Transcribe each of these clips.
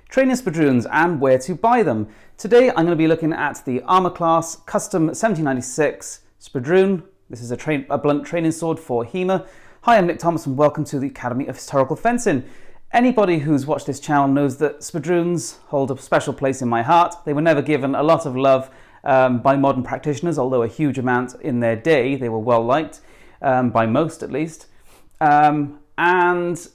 training spadroons and where to buy them. Today I'm going to be looking at the Armour Class Custom 1796 Spadroon. This is a blunt training sword for HEMA. Hi, I'm Nick Thomas and welcome to the Academy of Historical Fencing. Anybody who's watched this channel knows that spadroons hold a special place in my heart. They were never given a lot of love by modern practitioners, although a huge amount in their day. They were well liked, by most at least. And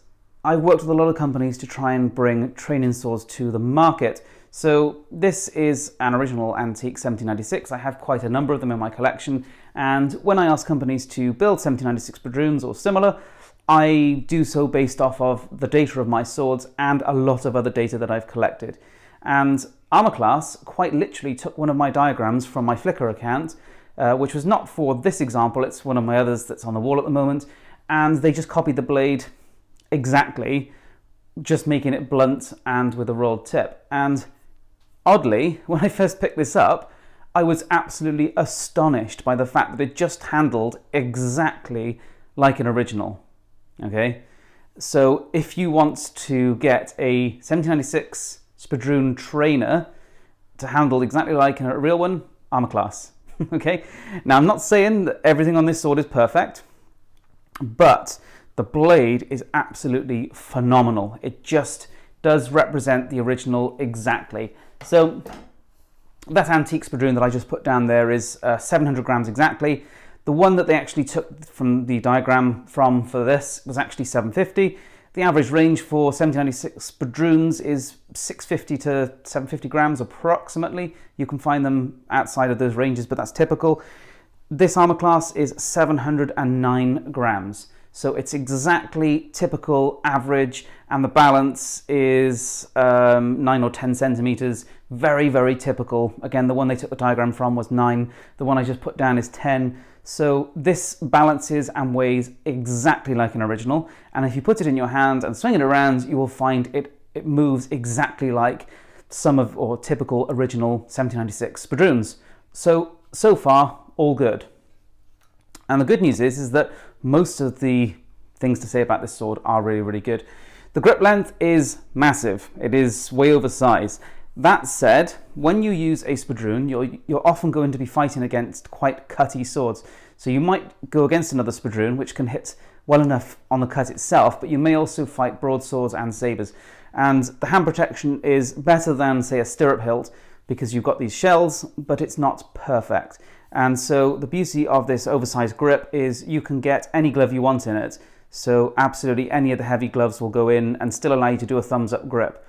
I've worked with a lot of companies to try and bring training swords to the market. So this is an original antique 1796. I have quite a number of them in my collection. And when I ask companies to build 1796 spadroons or similar, I do so based off of the data of my swords and a lot of other data that I've collected. And Armour Class quite literally took one of my diagrams from my Flickr account, which was not for this example, it's one of my others that's on the wall at the moment, and they just copied the blade exactly, just making it blunt and with a rolled tip. And oddly, when I first picked this up, I was absolutely astonished by the fact that it just handled exactly like an original. Okay, so if you want to get a 1796 Spadroon trainer to handle exactly like a real one, Armour Class. Okay, now I'm not saying that everything on this sword is perfect, but the blade is absolutely phenomenal. It just does represent the original exactly. So that antique spadroon that I just put down there is 700 grams exactly. The one that they actually took from the diagram for this was actually 750. The average range for 1796 spadroons is 650 to 750 grams approximately. You can find them outside of those ranges, but that's typical. This Armour Class is 709 grams. So it's exactly typical average, and the balance is 9 or 10 centimeters. Very, very typical. Again, the one they took the diagram from was 9. The one I just put down is 10. So this balances and weighs exactly like an original. And if you put it in your hand and swing it around, you will find it moves exactly like typical original 1796 spadroons. So far, all good. And the good news is that most of the things to say about this sword are really, really good. The grip length is massive. It is way oversized. That said, when you use a spadroon, you're often going to be fighting against quite cutty swords. So you might go against another spadroon, which can hit well enough on the cut itself, but you may also fight broadswords and sabers. And the hand protection is better than, say, a stirrup hilt, because you've got these shells, but it's not perfect. And so the beauty of this oversized grip is you can get any glove you want in it. So absolutely any of the heavy gloves will go in and still allow you to do a thumbs up grip.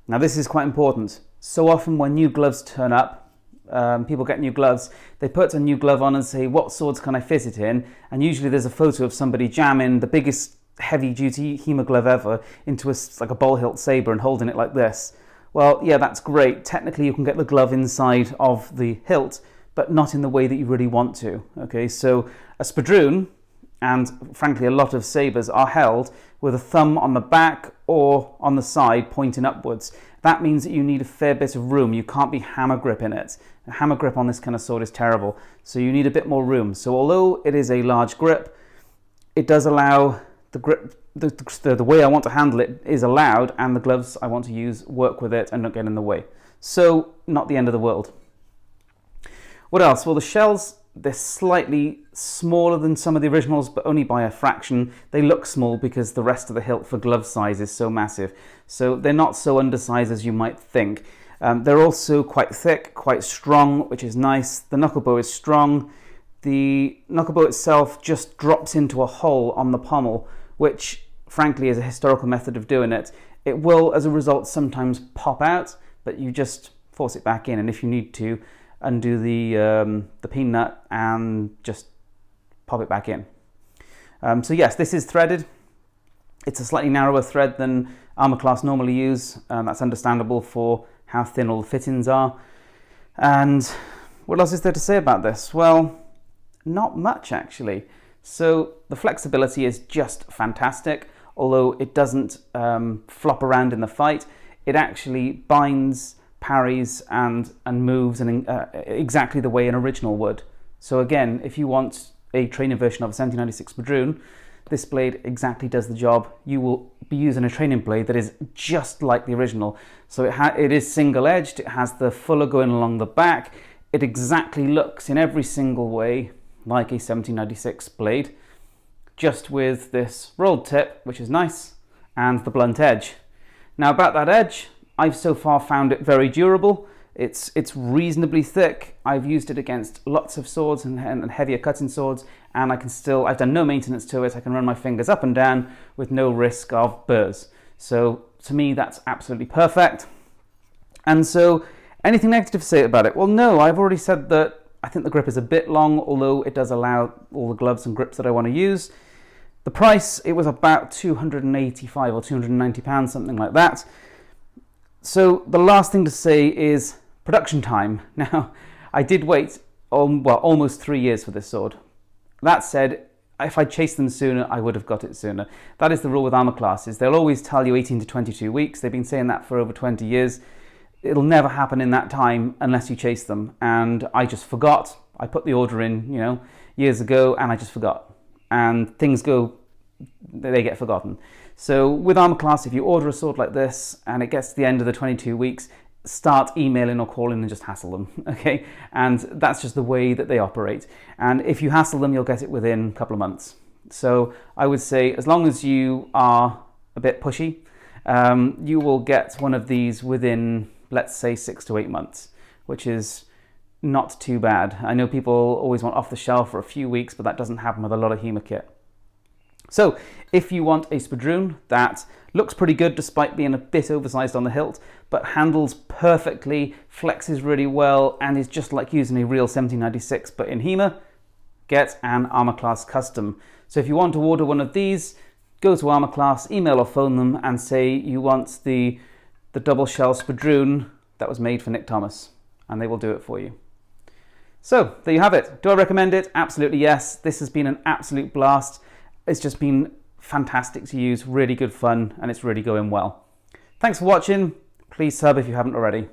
Now this is quite important. So often when new gloves turn up, people get new gloves, they put a new glove on and say, what swords can I fit it in? And usually there's a photo of somebody jamming the biggest heavy duty HEMA glove ever into like a bowl hilt saber and holding it like this. Well, yeah, that's great. Technically you can get the glove inside of the hilt, but not in the way that you really want to. Okay, so a spadroon, and frankly a lot of sabers, are held with a thumb on the back or on the side pointing upwards. That means that you need a fair bit of room. You can't be hammer gripping it. A hammer grip on this kind of sword is terrible, so you need a bit more room. So although it is a large grip, it does allow the grip, the way I want to handle it is allowed, and the gloves I want to use work with it and not get in the way. So not the end of the world. What else? Well, the shells, they're slightly smaller than some of the originals, but only by a fraction. They look small because the rest of the hilt for glove size is so massive. So they're not so undersized as you might think. They're also quite thick, quite strong, which is nice. The knuckle bow is strong. The knuckle bow itself just drops into a hole on the pommel, which frankly is a historical method of doing it. It will, as a result, sometimes pop out, but you just force it back in, and if you need to, undo the pin nut and just pop it back in. So yes, this is threaded. It's a slightly narrower thread than Armour Class normally use. That's understandable for how thin all the fittings are. And what else is there to say about this? Well, not much actually. So the flexibility is just fantastic. Although it doesn't flop around in the fight, it actually binds, parries and moves in exactly the way an original would. So again, if you want a training version of a 1796 Spadroon, this blade exactly does the job. You will be using a training blade that is just like the original. So it is single-edged, it has the fuller going along the back, it exactly looks in every single way like a 1796 blade, just with this rolled tip, which is nice, and the blunt edge. Now about that edge, I've so far found it very durable. It's reasonably thick. I've used it against lots of swords and heavier cutting swords, and I've done no maintenance to it. I can run my fingers up and down with no risk of burrs. So to me, that's absolutely perfect. And so, anything negative to say about it? Well, no, I've already said that I think the grip is a bit long, although it does allow all the gloves and grips that I want to use. The price, it was about £285 or £290, something like that. So the last thing to say is production time. Now, I did wait almost 3 years for this sword. That said, if I'd chased them sooner, I would have got it sooner. That is the rule with Armour classes. They'll always tell you 18 to 22 weeks. They've been saying that for over 20 years. It'll never happen in that time unless you chase them. And I just forgot. I put the order in, years ago, and I just forgot. And things they get forgotten. So with Armour Class, if you order a sword like this and it gets to the end of the 22 weeks, start emailing or calling and just hassle them, okay? And that's just the way that they operate. And if you hassle them, you'll get it within a couple of months. So I would say, as long as you are a bit pushy, you will get one of these within, let's say, 6 to 8 months, which is not too bad. I know people always want off the shelf for a few weeks, but that doesn't happen with a lot of HEMA kit. So if you want a Spadroon that looks pretty good despite being a bit oversized on the hilt, but handles perfectly, flexes really well, and is just like using a real 1796 but in HEMA, get an Armour Class custom. So if you want to order one of these, go to Armour Class, email or phone them and say you want the double shell Spadroon that was made for Nick Thomas, and they will do it for you. So there you have it. Do I recommend it? Absolutely yes. This has been an absolute blast. It's just been fantastic to use, really good fun, and it's really going well. Thanks for watching. Please sub if you haven't already.